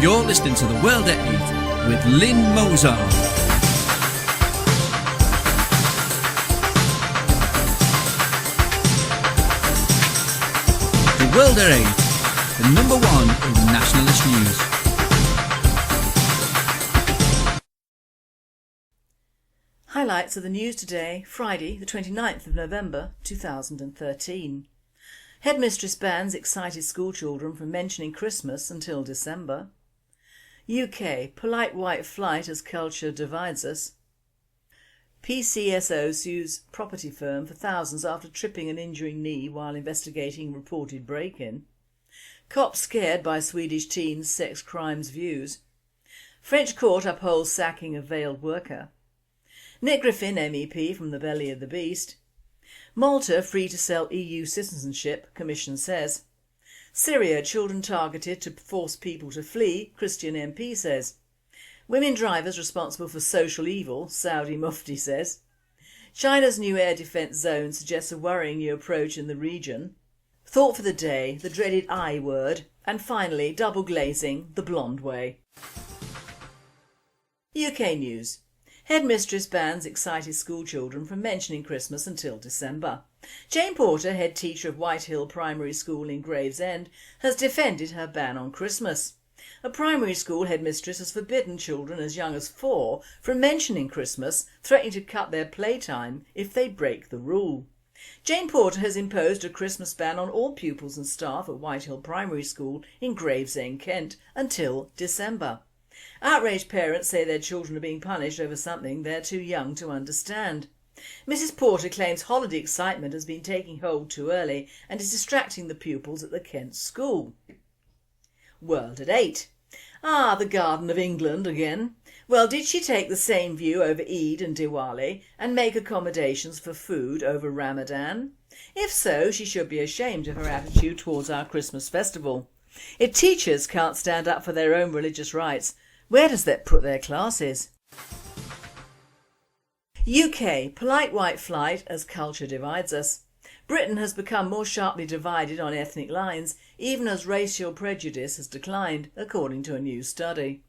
You're listening to The World at 8 with Lynn Mozart. The World at 8, the number one in nationalist news. Highlights of the news today, Friday the 29th of November 2013. Headmistress BANS excited schoolchildren from mentioning Christmas until December. UK, polite white flight as culture divides us. PCSO sues property firm for thousands after tripping and injuring knee while investigating reported break-in. Cops scared by Swedish teens' sex crimes views. French court upholds sacking of veiled worker. Nick Griffin MEP from the belly of the beast. Malta free to sell EU citizenship, Commission says. Syria, children targeted to force people to flee, Christian MP says. Women drivers responsible for social evil, Saudi Mufti says. China's new air defence zone suggests a worrying new approach in the region. Thought for the day, the dreaded I word. And finally, double glazing, the blonde way. UK news. Headmistress BANS excited schoolchildren from mentioning Christmas until December. Jane Porter, head teacher of Whitehill Primary School in Gravesend, has defended her ban on Christmas. A primary school headmistress has forbidden children as young as 4 from mentioning Christmas, threatening to cut their playtime if they break the rule. Jane Porter has imposed a Christmas ban on all pupils and staff at Whitehill Primary School in Gravesend, Kent, until December. Outraged parents say their children are being punished over something they're too young to understand. Mrs Porter claims holiday excitement has been taking hold too early and is distracting the pupils at the Kent school. World at 8. The Garden of England again. Well, did she take the same view over Eid and Diwali and make accommodations for food over Ramadan? If so, she should be ashamed of her attitude towards our Christmas festival. If teachers can't stand up for their own religious rights, where does that put their classes? UK, polite white flight as culture divides us. Britain has become more sharply divided on ethnic lines, even as racial prejudice has declined, according to a new study.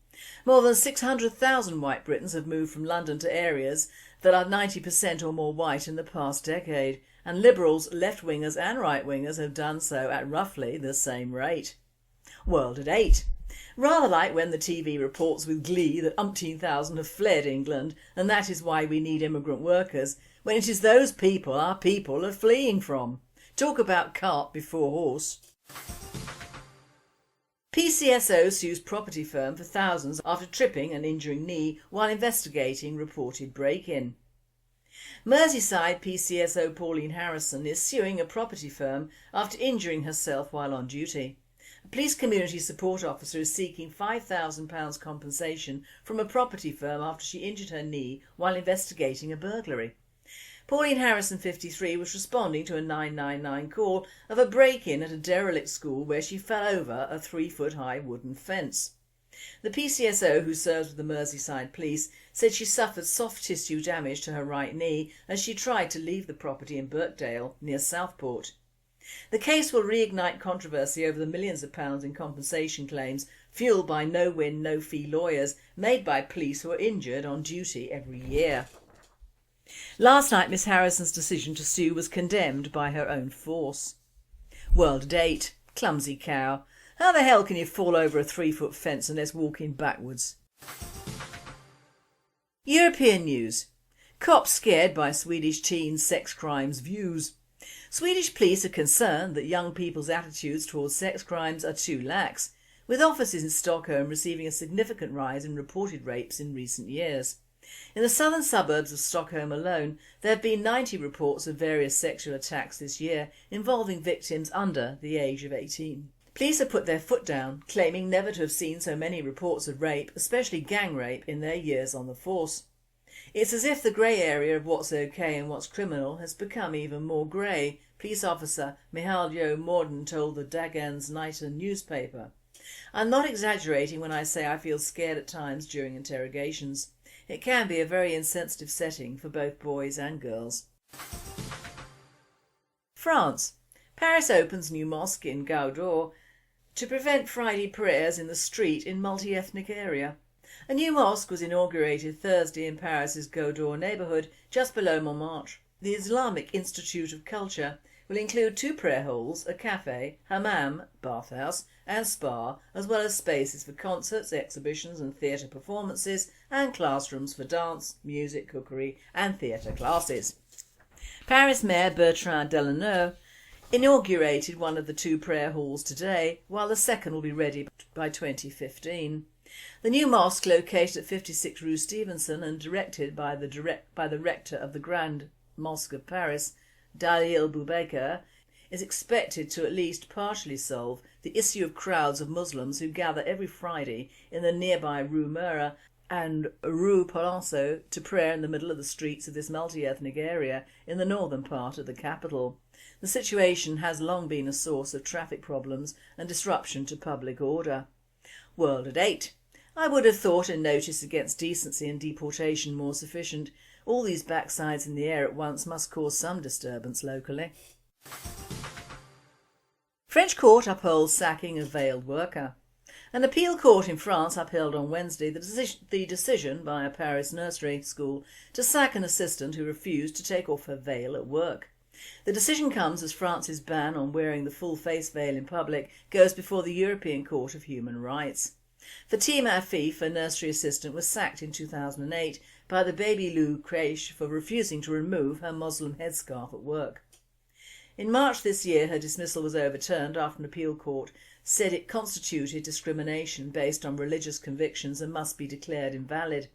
More than 600,000 white Britons have moved from London to areas that are 90% or more white in the past decade, and Liberals, left-wingers and right-wingers have done so at roughly the same rate. World at 8. Rather like when the TV reports with glee that umpteen thousand have fled England and that is why we need immigrant workers, when it is those people our people are fleeing from. Talk about cart before horse. PCSO sues property firm for thousands after tripping and injuring knee while investigating reported break-in. Merseyside PCSO Pauline Harrison is suing a property firm after injuring herself while on duty. A police community support officer is seeking £5,000 compensation from a property firm after she injured her knee while investigating a burglary. Pauline Harrison, 53, was responding to a 999 call of a break-in at a derelict school where she fell over a 3-foot-high wooden fence. The PCSO, who serves with the Merseyside Police, said she suffered soft tissue damage to her right knee as she tried to leave the property in Birkdale, near Southport. The case will reignite controversy over the millions of pounds in compensation claims fuelled by no-win, no-fee lawyers made by police who are injured on duty every year. Last night Miss Harrison's decision to sue was condemned by her own force. World at 8. Clumsy cow. How the hell can you fall over a 3-foot fence unless walking backwards? European news. Cops scared by Swedish teens' sex crimes views. Swedish police are concerned that young people's attitudes towards sex crimes are too lax, with officers in Stockholm receiving a significant rise in reported rapes in recent years. In the southern suburbs of Stockholm alone, there have been 90 reports of various sexual attacks this year involving victims under the age of 18. Police have put their foot down, claiming never to have seen so many reports of rape, especially gang rape, in their years on the force. It's as if the grey area of what's okay and what's criminal has become even more grey, police officer Mihailo Morden told the Dagens Nyheter newspaper. I'm not exaggerating when I say I feel scared at times during interrogations. It can be a very insensitive setting for both boys and girls. France. Paris opens new mosque in Gare d'Or to prevent Friday prayers in the street in multi-ethnic area. A new mosque was inaugurated Thursday in Paris's Gaudor neighbourhood just below Montmartre. The Islamic Institute of Culture will include 2 prayer halls, a cafe, hammam, bathhouse and spa, as well as spaces for concerts, exhibitions and theatre performances, and classrooms for dance, music, cookery and theatre classes. Paris Mayor Bertrand Delanoë inaugurated one of the 2 prayer halls today, while the second will be ready by 2015. The new mosque, located at 56 Rue Stevenson and directed by the rector of the Grand Mosque of Paris, Dalil Boubaker, is expected to at least partially solve the issue of crowds of Muslims who gather every Friday in the nearby Rue Mura and Rue Polonceau to prayer in the middle of the streets of this multi-ethnic area in the northern part of the capital. The situation has long been a source of traffic problems and disruption to public order. World at 8. I would have thought a notice against decency and deportation more sufficient. All these backsides in the air at once must cause some disturbance locally. French court upholds sacking of veiled worker. An appeal court in France upheld on Wednesday the decision by a Paris nursery school to sack an assistant who refused to take off her veil at work. The decision comes as France's ban on wearing the full face veil in public goes before the European Court of Human Rights. Fatima Afif, a nursery assistant, was sacked in 2008 by the Baby Lou crèche for refusing to remove her Muslim headscarf at work. In March this year, her dismissal was overturned after an appeal court said it constituted discrimination based on religious convictions and must be declared invalid.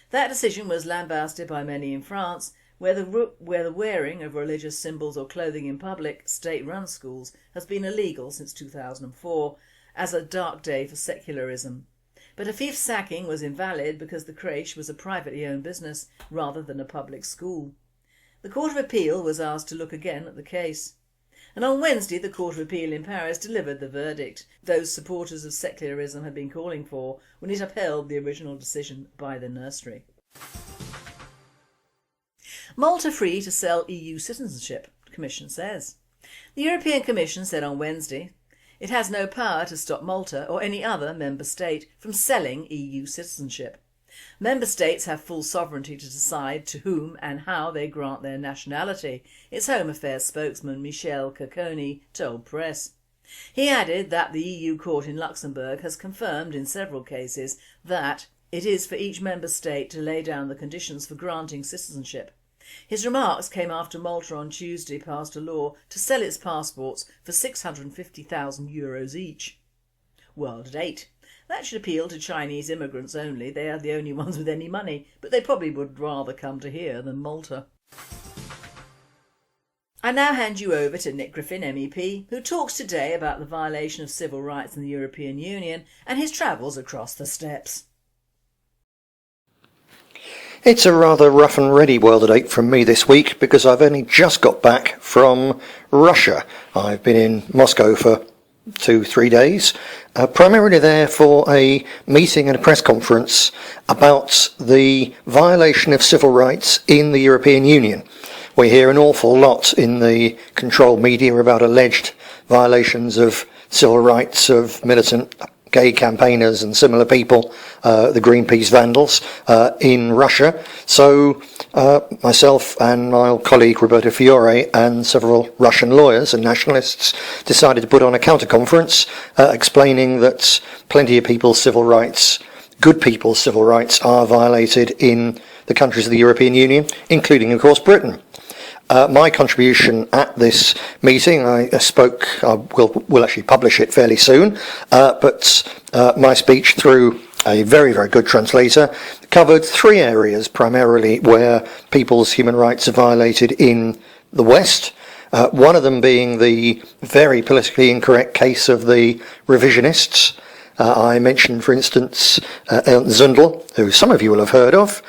That decision was lambasted by many in France, where the wearing of religious symbols or clothing in public, state-run schools has been illegal since 2004 as a dark day for secularism. But Afif's sacking was invalid because the crèche was a privately owned business rather than a public school. The Court of Appeal was asked to look again at the case. And on Wednesday, the Court of Appeal in Paris delivered the verdict those supporters of secularism had been calling for when it upheld the original decision by the nursery. Malta free to sell EU citizenship, the Commission says. The European Commission said on Wednesday it has no power to stop Malta or any other member state from selling EU citizenship. Member states have full sovereignty to decide to whom and how they grant their nationality, its Home Affairs spokesman Michel Cocconi told press. He added that the EU court in Luxembourg has confirmed in several cases that it is for each member state to lay down the conditions for granting citizenship. His remarks came after Malta on Tuesday passed a law to sell its passports for €650,000 each. World at 8. That should appeal to Chinese immigrants only. They are the only ones with any money, but they probably would rather come to here than Malta. I now hand you over to Nick Griffin, MEP, who talks today about the violation of civil rights in the European Union and his travels across the steppes. It's a rather rough and ready World at 8 from me this week because I've only just got back from Russia. I've been in Moscow for 2-3 days, primarily there for a meeting and a press conference about the violation of civil rights in the European Union. We hear an awful lot in the controlled media about alleged violations of civil rights of militant gay campaigners and similar people, the Greenpeace vandals, in Russia. So myself and my old colleague Roberto Fiore and several Russian lawyers and nationalists decided to put on a counter-conference explaining that plenty of people's civil rights, good people's civil rights, are violated in the countries of the European Union, including, of course, Britain. My contribution at this meeting, I will actually publish it fairly soon, but my speech through a very, very good translator covered 3 areas primarily where people's human rights are violated in the West. One of them being the very politically incorrect case of the revisionists. I mentioned, for instance, Zundel, who some of you will have heard of.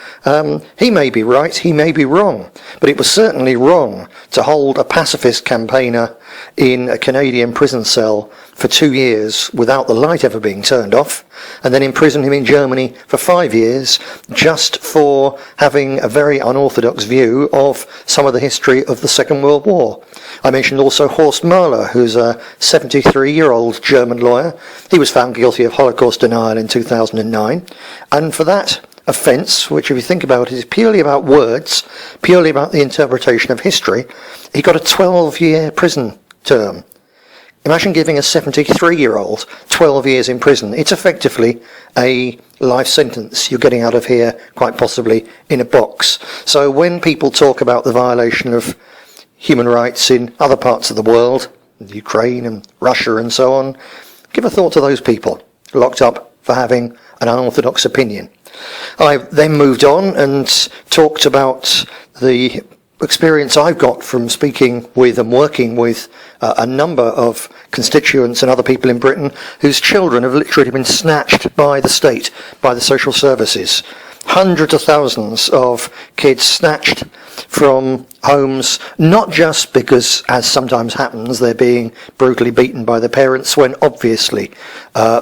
He may be right, he may be wrong, but it was certainly wrong to hold a pacifist campaigner in a Canadian prison cell for 2 years without the light ever being turned off, and then imprison him in Germany for 5 years just for having a very unorthodox view of some of the history of the Second World War. I mentioned also Horst Mahler, who's a 73-year-old German lawyer. He was found guilty of Holocaust denial in 2009, and for that offence, which if you think about it is purely about words, purely about the interpretation of history, he got a 12-year prison term. Imagine giving a 73-year-old 12 years in prison. It's effectively a life sentence you're getting out of here, quite possibly in a box. So when people talk about the violation of human rights in other parts of the world, Ukraine and Russia and so on, give a thought to those people locked up for having an unorthodox opinion. I then moved on and talked about the experience I've got from speaking with and working with a number of constituents and other people in Britain whose children have literally been snatched by the state, by the social services. Hundreds of thousands of kids snatched from homes, not just because, as sometimes happens, they're being brutally beaten by their parents when obviously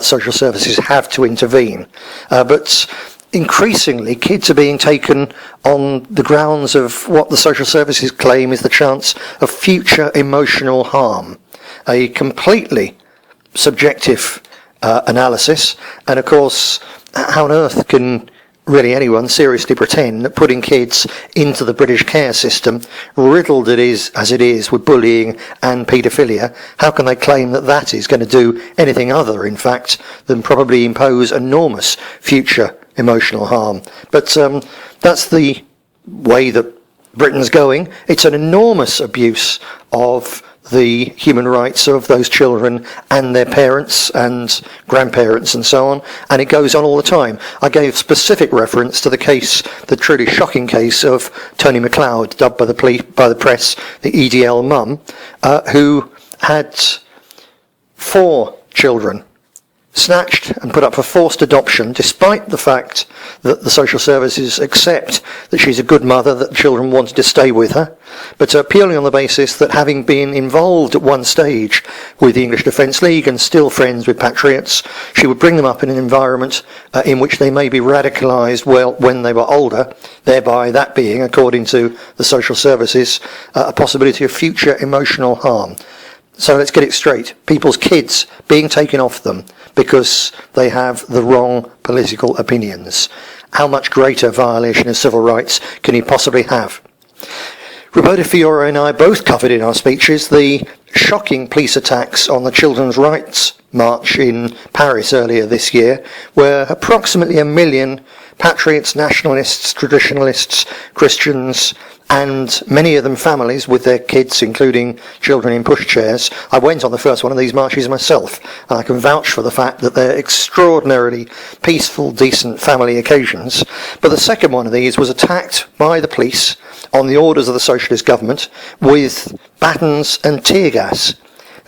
social services have to intervene, but increasingly kids are being taken on the grounds of what the social services claim is the chance of future emotional harm. A completely subjective analysis, and of course, how on earth can really anyone seriously pretend that putting kids into the British care system, riddled as it is with bullying and paedophilia, how can they claim that that is going to do anything other, in fact, than probably impose enormous future emotional harm? But that's the way that Britain's going. It's an enormous abuse of the human rights of those children and their parents and grandparents and so on, and it goes on all the time. I gave specific reference to the case, the truly shocking case of Toni McLeod, dubbed by the press the EDL mum, who had 4 children snatched and put up for forced adoption, despite the fact that the social services accept that she's a good mother, that the children wanted to stay with her, but purely on the basis that, having been involved at one stage with the English Defence League and still friends with patriots, she would bring them up in an environment in which they may be radicalised when they were older, thereby that being, according to the social services, a possibility of future emotional harm. So let's get it straight. People's kids being taken off them because they have the wrong political opinions. How much greater violation of civil rights can you possibly have? Roberta Fiore and I both covered in our speeches the shocking police attacks on the Children's Rights March in Paris earlier this year, where approximately 1 million patriots, nationalists, traditionalists, Christians, and many of them families with their kids, including children in pushchairs. I went on the first one of these marches myself, and I can vouch for the fact that they're extraordinarily peaceful, decent family occasions. But the second one of these was attacked by the police on the orders of the socialist government with batons and tear gas.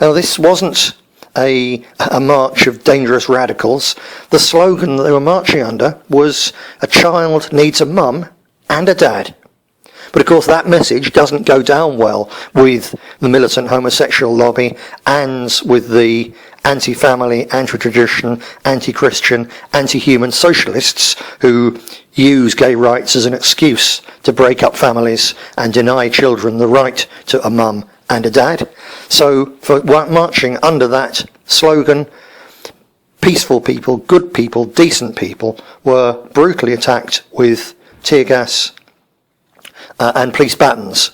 Now, this wasn't a march of dangerous radicals. The slogan that they were marching under was, "A child needs a mum and a dad." But of course that message doesn't go down well with the militant homosexual lobby and with the anti-family, anti-tradition, anti-Christian, anti-human socialists who use gay rights as an excuse to break up families and deny children the right to a mum and a dad. So for marching under that slogan, peaceful people, good people, decent people were brutally attacked with tear gas and police batons.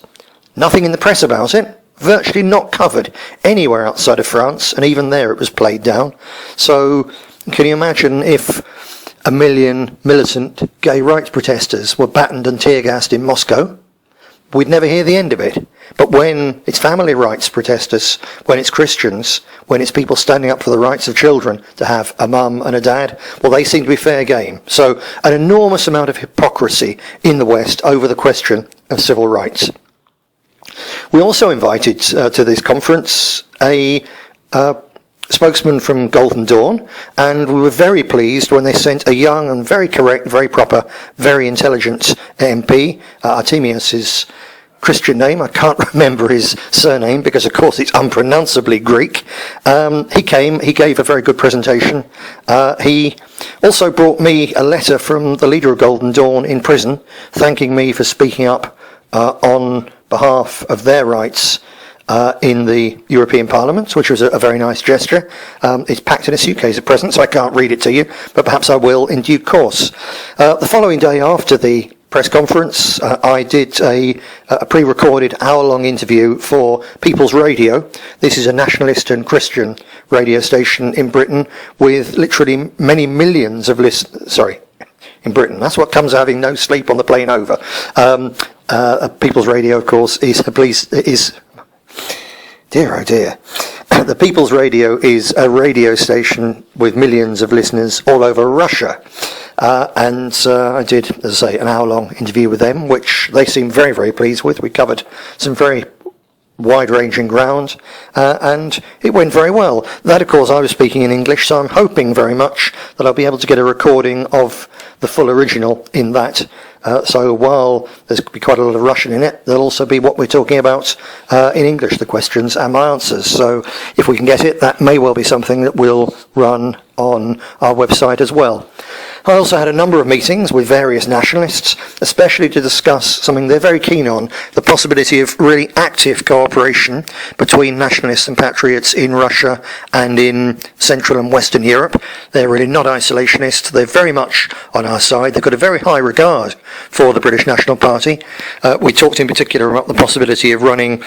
Nothing in the press about it, virtually not covered anywhere outside of France, and even there it was played down. So can you imagine if 1 million militant gay rights protesters were battened and tear gassed in Moscow? We'd never hear the end of it. But when it's family rights protesters, when it's Christians, when it's people standing up for the rights of children to have a mum and a dad, well, they seem to be fair game. So an enormous amount of hypocrisy in the West over the question of civil rights. We also invited to this conference a spokesman from Golden Dawn, and we were very pleased when they sent a young and very correct, very proper, very intelligent MP. Artemius is Christian name. I can't remember his surname because, of course, it's unpronounceably Greek. He came. He gave a very good presentation. He also brought me a letter from the leader of Golden Dawn in prison, thanking me for speaking up on behalf of their rights in the European Parliament, which was a very nice gesture. It's packed in a suitcase at present, so I can't read it to you, but perhaps I will in due course. The following day after the press conference, I did a pre-recorded hour-long interview for People's Radio. This is a nationalist and Christian radio station in Britain with literally many millions of listeners. Sorry, in Britain. That's what comes of having no sleep on the plane over. People's Radio, of course, is dear oh dear. The People's Radio is a radio station with millions of listeners all over Russia. And I did, as I say, an hour-long interview with them, which they seemed very, very pleased with. We covered some very wide-ranging ground, and it went very well. That, of course, I was speaking in English, so I'm hoping very much that I'll be able to get a recording of the full original in that. So while there's be quite a lot of Russian in it, there'll also be what we're talking about in English, the questions and my answers. So if we can get it, that may well be something that we'll run on our website as well. I also had a number of meetings with various nationalists, especially to discuss something they're very keen on, the possibility of really active cooperation between nationalists and patriots in Russia and in Central and Western Europe. They're really not isolationists. They're very much on our side. They've got a very high regard for the British National Party. We talked in particular about the possibility of running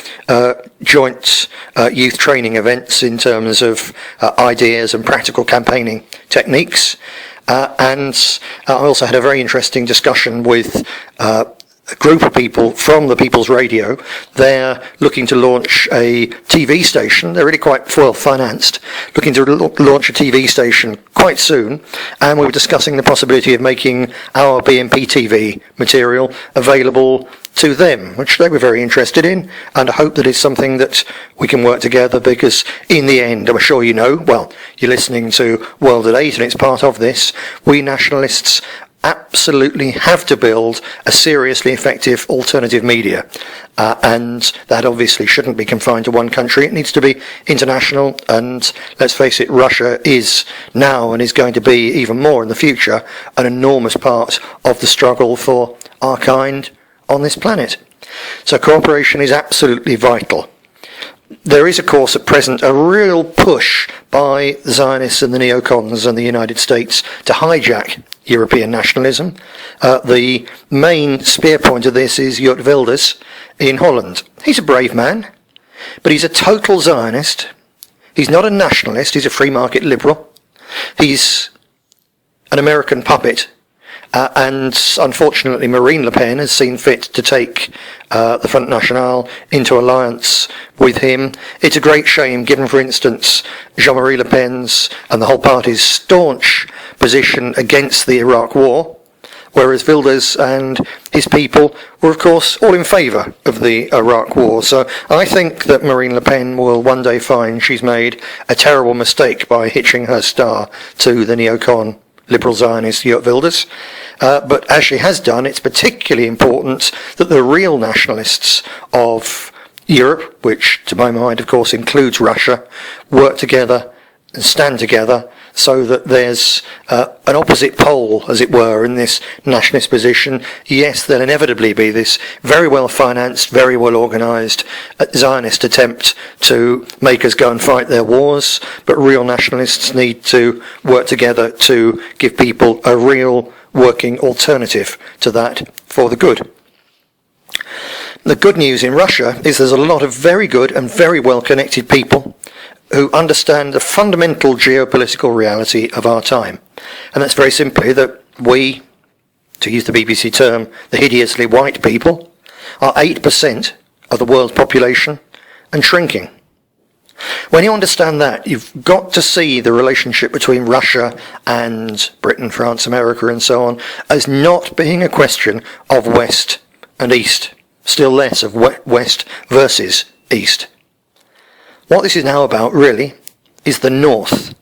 joint youth training events in terms of ideas and practical campaigning techniques. And I also had a very interesting discussion with a group of people from the People's Radio. They're looking to launch a TV station. They're really quite well financed, looking to launch a TV station quite soon. And we were discussing the possibility of making our BNP TV material available to them, which they were very interested in, and I hope that it's something that we can work together, because in the end, I'm sure you know, well, you're listening to World at 8 and it's part of this, we nationalists absolutely have to build a seriously effective alternative media, and that obviously shouldn't be confined to one country. It needs to be international, and let's face it, Russia is now and is going to be even more in the future an enormous part of the struggle for our kind on this planet. So cooperation is absolutely vital. There is, of course, at present a real push by the Zionists and the neocons and the United States to hijack European nationalism. The main spear point of this is Geert Wilders in Holland. He's a brave man, but he's a total Zionist. He's not a nationalist, he's a free market liberal. He's an American puppet. And unfortunately, Marine Le Pen has seen fit to take the Front National into alliance with him. It's a great shame, given, for instance, Jean-Marie Le Pen's and the whole party's staunch position against the Iraq War, whereas Wilders and his people were, of course, all in favour of the Iraq War. So I think that Marine Le Pen will one day find she's made a terrible mistake by hitching her star to the neocon liberal Zionist Geert Wilders. But as she has done, it's particularly important that the real nationalists of Europe, which to my mind, of course, includes Russia, work together and stand together so that there's an opposite pole, as it were, in this nationalist position. Yes, there'll inevitably be this very well financed, very well organised Zionist attempt to make us go and fight their wars, but real nationalists need to work together to give people a real working alternative to that for the good. The good news in Russia is there's a lot of very good and very well connected people who understand the fundamental geopolitical reality of our time. And that's very simply that we, to use the BBC term, the hideously white people, are 8% of the world's population and shrinking. When you understand that, you've got to see the relationship between Russia and Britain, France, America and so on as not being a question of West and East, still less of West versus East. What this is now about, really, is the North,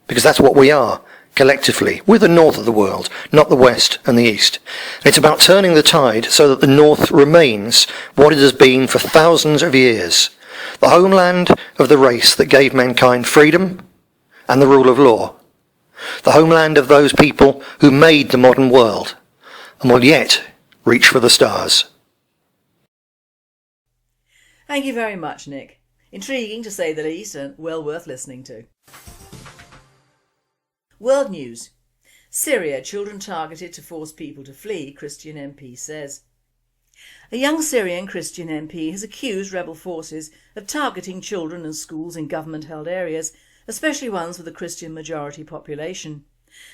because that's what we are, collectively. We're the north of the world, not the west and the east. And it's about turning the tide so that the north remains what it has been for thousands of years, the homeland of the race that gave mankind freedom and the rule of law, the homeland of those people who made the modern world and will yet reach for the stars. Thank you very much, Nick. Intriguing to say the least and well worth listening to. World news. Syria, children targeted to force people to flee, Christian MP says. A young Syrian Christian MP has accused rebel forces of targeting children and schools in government-held areas, especially ones with a Christian majority population.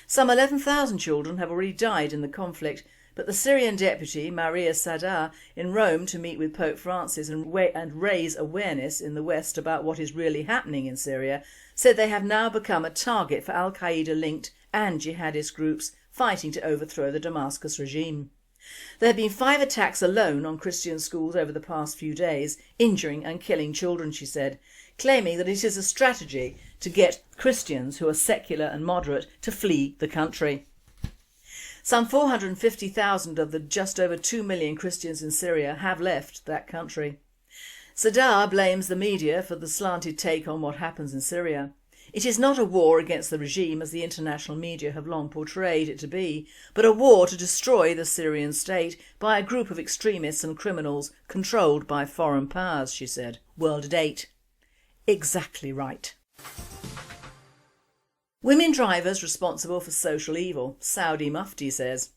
Some 11,000 children have already died in the conflict, but the Syrian deputy, Maria Sadar, in Rome to meet with Pope Francis and raise awareness in the West about what is really happening in Syria, said they have now become a target for al-Qaeda-linked and jihadist groups fighting to overthrow the Damascus regime. There have been 5 attacks alone on Christian schools over the past few days, injuring and killing children, she said, claiming that it is a strategy to get Christians who are secular and moderate to flee the country. Some 450,000 of the just over 2 million Christians in Syria have left that country. Sadar blames the media for the slanted take on what happens in Syria. It is not a war against the regime as the international media have long portrayed it to be, but a war to destroy the Syrian state by a group of extremists and criminals controlled by foreign powers, she said. World at 8. Exactly right. Women drivers responsible for social evil, Saudi Mufti says.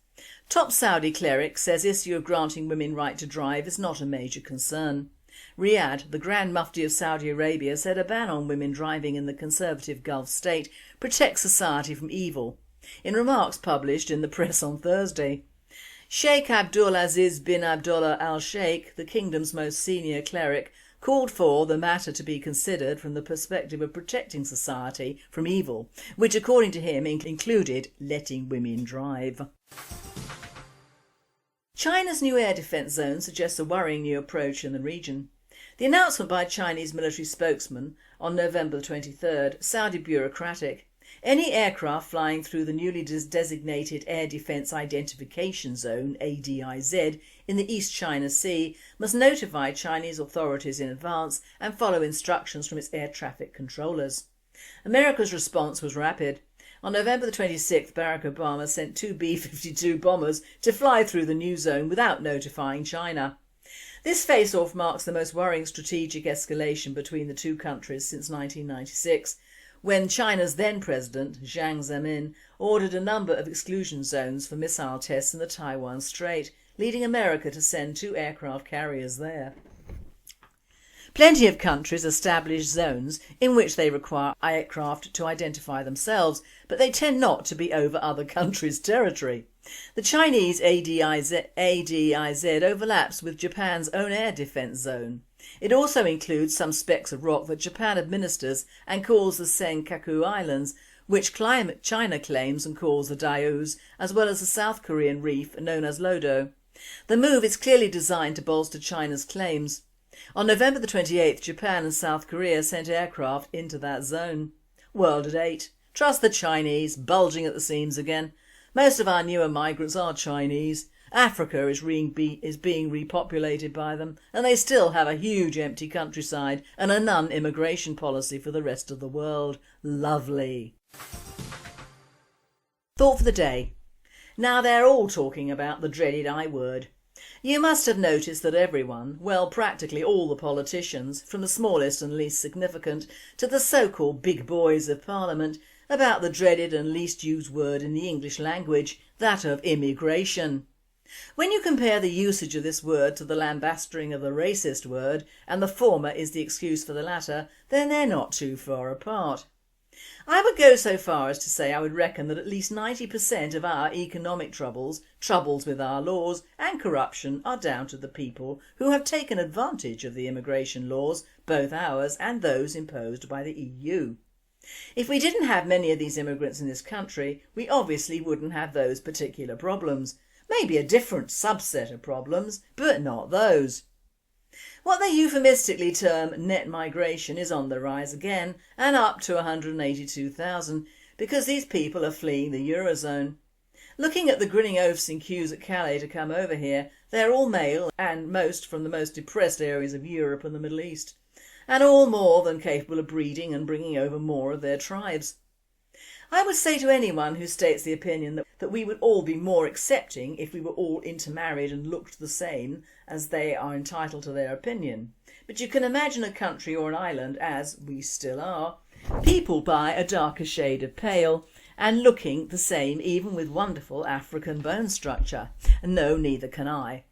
Top Saudi cleric says issue of granting women right to drive is not a major concern. Riyadh, the Grand Mufti of Saudi Arabia, said a ban on women driving in the conservative Gulf state protects society from evil, in remarks published in the press on Thursday. Sheikh Abdul Aziz bin Abdullah Al Sheikh, the kingdom's most senior cleric, called for the matter to be considered from the perspective of protecting society from evil, which according to him included letting women drive. China's new air defence zone suggests a worrying new approach in the region. The announcement by a Chinese military spokesman on November 23rd sounded bureaucratic. Any aircraft flying through the newly designated Air Defence Identification Zone, ADIZ, in the East China Sea must notify Chinese authorities in advance and follow instructions from its air traffic controllers. America's response was rapid. On November 26th, Barack Obama sent 2 B-52 bombers to fly through the new zone without notifying China. This face-off marks the most worrying strategic escalation between the two countries since 1996, when China's then president, Jiang Zemin, ordered a number of exclusion zones for missile tests in the Taiwan Strait, leading America to send 2 aircraft carriers there. Plenty of countries establish zones in which they require aircraft to identify themselves, but they tend not to be over other countries' territory. The Chinese ADIZ overlaps with Japan's own air defence zone. It also includes some specks of rock that Japan administers and calls the Senkaku Islands, which China claims and calls the Diaoyus, as well as the South Korean reef known as Lodo. The move is clearly designed to bolster China's claims. On November the 28th, Japan and South Korea sent aircraft into that zone. World at 8. Trust the Chinese, bulging at the seams again. Most of our newer migrants are Chinese. Africa is being repopulated by them, and they still have a huge empty countryside and a non-immigration policy for the rest of the world. Lovely. Thought for the day. Now they're all talking about the dreaded I word. You must have noticed that everyone, well practically all the politicians, from the smallest and least significant to the so-called big boys of Parliament, about the dreaded and least used word in the English language, that of immigration. When you compare the usage of this word to the lambasting of the racist word, and the former is the excuse for the latter, then they're not too far apart. I would go so far as to say I would reckon that at least 90% of our economic troubles with our laws and corruption are down to the people who have taken advantage of the immigration laws, both ours and those imposed by the EU. If we didn't have many of these immigrants in this country, we obviously wouldn't have those particular problems. Maybe a different subset of problems, but not those. What they euphemistically term net migration is on the rise again and up to 182,000, because these people are fleeing the Eurozone. Looking at the grinning oafs in queues at Calais to come over here, they're all male and most from the most depressed areas of Europe and the Middle East, and all more than capable of breeding and bringing over more of their tribes. I would say to anyone who states the opinion that we would all be more accepting if we were all intermarried and looked the same, as they are entitled to their opinion. But you can imagine a country or an island, as we still are, peopled by a darker shade of pale and looking the same even with wonderful African bone structure. No, neither can I.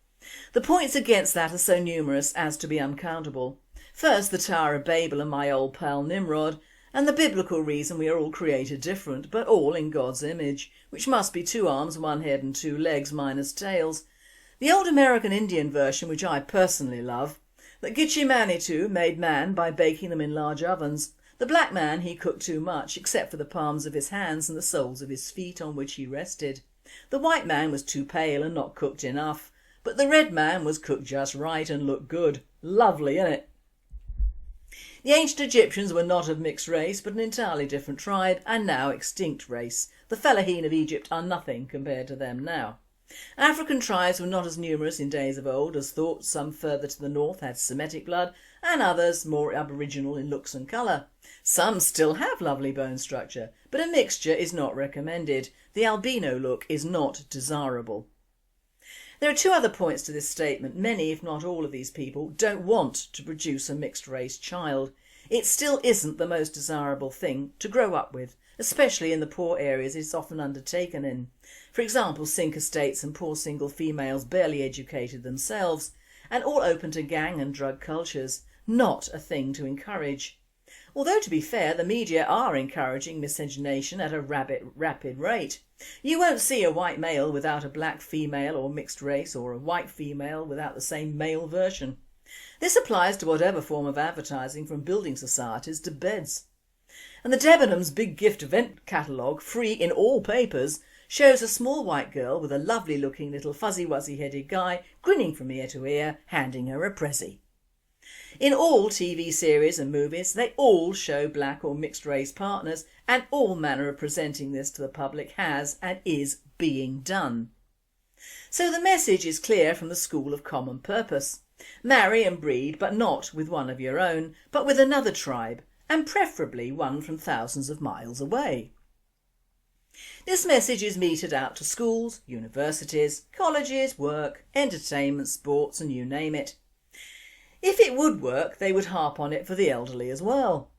The points against that are so numerous as to be uncountable. First, the Tower of Babel and my old pal Nimrod, and the biblical reason we are all created different, but all in God's image, which must be 2 arms, 1 head and 2 legs minus tails. The old American Indian version, which I personally love, that Gitche Manitou made man by baking them in large ovens. The black man, he cooked too much, except for the palms of his hands and the soles of his feet on which he rested. The white man was too pale and not cooked enough, but the red man was cooked just right and looked good. Lovely, innit? The ancient Egyptians were not of mixed race, but an entirely different tribe and now extinct race. The Fellahin of Egypt are nothing compared to them now. African tribes were not as numerous in days of old as thought. Some further to the north had Semitic blood and others more aboriginal in looks and colour. Some still have lovely bone structure, but a mixture is not recommended. The albino look is not desirable. There are 2 other points to this statement. Many, if not all of these people don't want to produce a mixed race child. It still isn't the most desirable thing to grow up with, especially in the poor areas it's often undertaken in. For example, sink estates and poor single females barely educated themselves and all open to gang and drug cultures. Not a thing to encourage. Although to be fair, the media are encouraging miscegenation at a rapid rate. You won't see a white male without a black female or mixed race, or a white female without the same male version. This applies to whatever form of advertising, from building societies to beds. And the Debenhams Big Gift event catalogue, free in all papers, shows a small white girl with a lovely looking little fuzzy wuzzy headed guy grinning from ear to ear, handing her a pressie. In all TV series and movies, they all show black or mixed race partners, and all manner of presenting this to the public has and is being done. So the message is clear from the school of common purpose. Marry and breed, but not with one of your own, but with another tribe, and preferably one from thousands of miles away. This message is meted out to schools, universities, colleges, work, entertainment, sports and you name it. If it would work, they would harp on it for the elderly as well.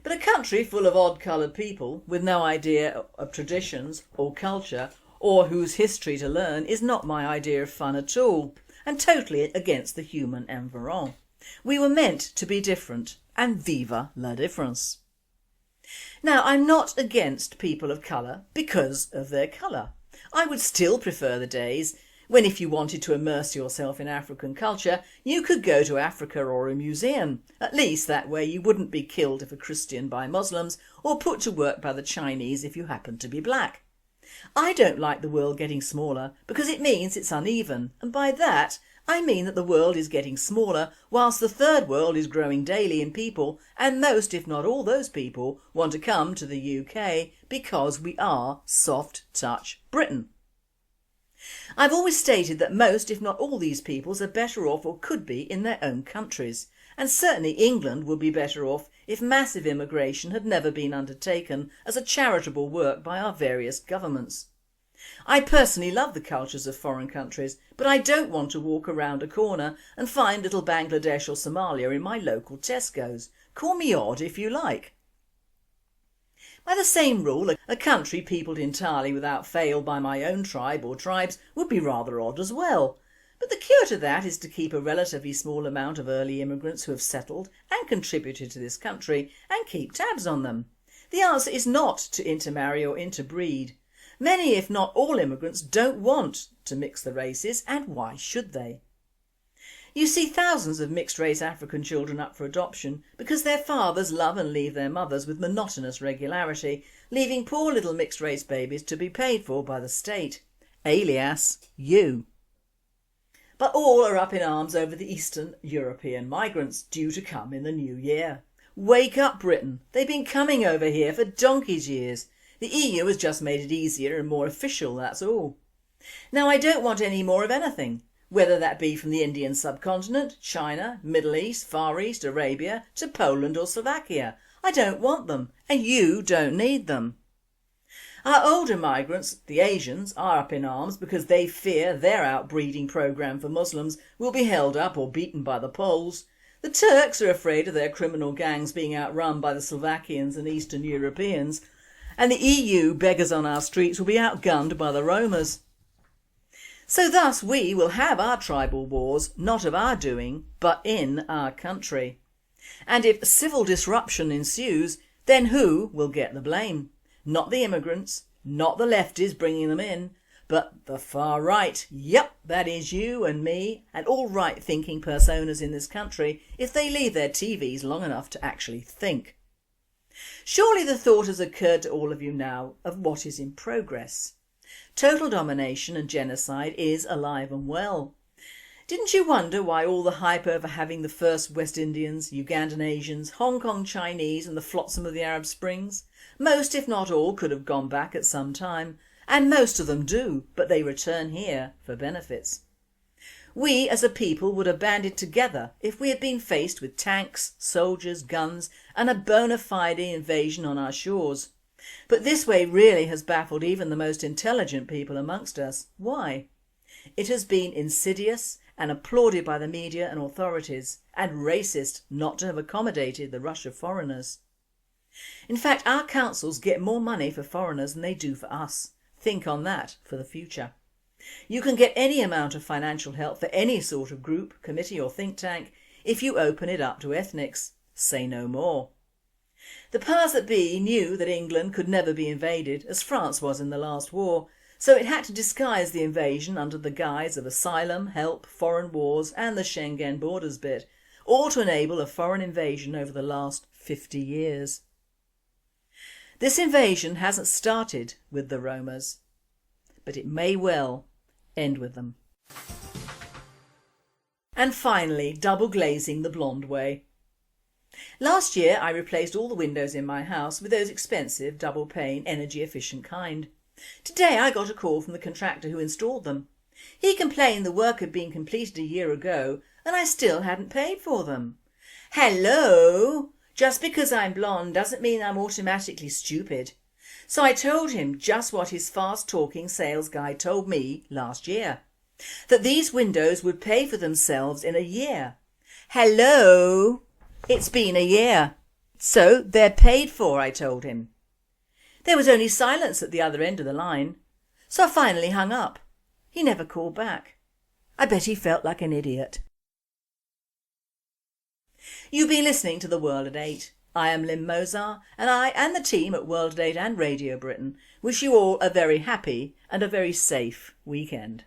But a country full of odd-coloured people with no idea of traditions or culture or whose history to learn is not my idea of fun at all, and totally against the human environment. We were meant to be different, and viva la difference. Now, I'm not against people of colour because of their colour. I would still prefer the days when, if you wanted to immerse yourself in African culture, you could go to Africa or a museum. At least that way you wouldn't be killed if a Christian by Muslims or put to work by the Chinese if you happen to be black. I don't like the world getting smaller because it means it's uneven, and by that I mean that the world is getting smaller whilst the third world is growing daily in people, and most if not all those people want to come to the UK because we are soft touch Britain. I've always stated that most if not all these peoples are better off or could be in their own countries, and certainly England would be better off if massive immigration had never been undertaken as a charitable work by our various governments. I personally love the cultures of foreign countries, but I don't want to walk around a corner and find little Bangladesh or Somalia in my local Tesco's. Call me odd if you like. By the same rule, a country peopled entirely without fail by my own tribe or tribes would be rather odd as well. But the cure to that is to keep a relatively small amount of early immigrants who have settled and contributed to this country and keep tabs on them. The answer is not to intermarry or interbreed. Many, if not all immigrants don't want to mix the races, and why should they? You see thousands of mixed-race African children up for adoption because their fathers love and leave their mothers with monotonous regularity, leaving poor little mixed-race babies to be paid for by the state, alias you. But all are up in arms over the Eastern European migrants due to come in the new year. Wake up, Britain! They've been coming over here for donkey's years. The EU has just made it easier and more official, that's all. Now I don't want any more of anything, whether that be from the Indian subcontinent, China, Middle East, Far East, Arabia to Poland or Slovakia. I don't want them, and you don't need them. Our older migrants, the Asians, are up in arms because they fear their outbreeding programme for Muslims will be held up or beaten by the Poles. The Turks are afraid of their criminal gangs being outrun by the Slovakians and Eastern Europeans, and the EU beggars on our streets will be outgunned by the Romas. So thus we will have our tribal wars, not of our doing, but in our country. And if civil disruption ensues, then who will get the blame? Not the immigrants, not the lefties bringing them in, but the far right. Yep, that is you and me and all right-thinking personas in this country if they leave their TVs long enough to actually think. Surely the thought has occurred to all of you now of what is in progress. Total domination and genocide is alive and well. Didn't you wonder why all the hype over having the first West Indians, Ugandan Asians, Hong Kong Chinese and the flotsam of the Arab Springs? Most, if not all, could have gone back at some time, and most of them do, but they return here for benefits. We as a people would have banded together if we had been faced with tanks, soldiers, guns and a bona fide invasion on our shores. But this way really has baffled even the most intelligent people amongst us. Why? It has been insidious and applauded by the media and authorities, and racist not to have accommodated the rush of foreigners. In fact, our councils get more money for foreigners than they do for us. Think on that for the future. You can get any amount of financial help for any sort of group, committee or think tank if you open it up to ethnics. Say no more. The powers that be knew that England could never be invaded, as France was in the last war, so it had to disguise the invasion under the guise of asylum, help, foreign wars and the Schengen borders bit, all to enable a foreign invasion over the last 50 years. This invasion hasn't started with the Romas, but it may well end with them. And finally, double glazing the blonde way. Last year I replaced all the windows in my house with those expensive double pane energy efficient kind. Today I got a call from the contractor who installed them. He complained the work had been completed a year ago and I still hadn't paid for them. Hello? Just because I'm blonde doesn't mean I'm automatically stupid. So I told him just what his fast-talking sales guy told me last year. That these windows would pay for themselves in a year. Hello? It's been a year. So they're paid for, I told him. There was only silence at the other end of the line. So I finally hung up. He never called back. I bet he felt like an idiot. You've been listening to The World at 8. I am Lynn Mozar, and I and the team at World at 8 and Radio Britain wish you all a very happy and a very safe weekend.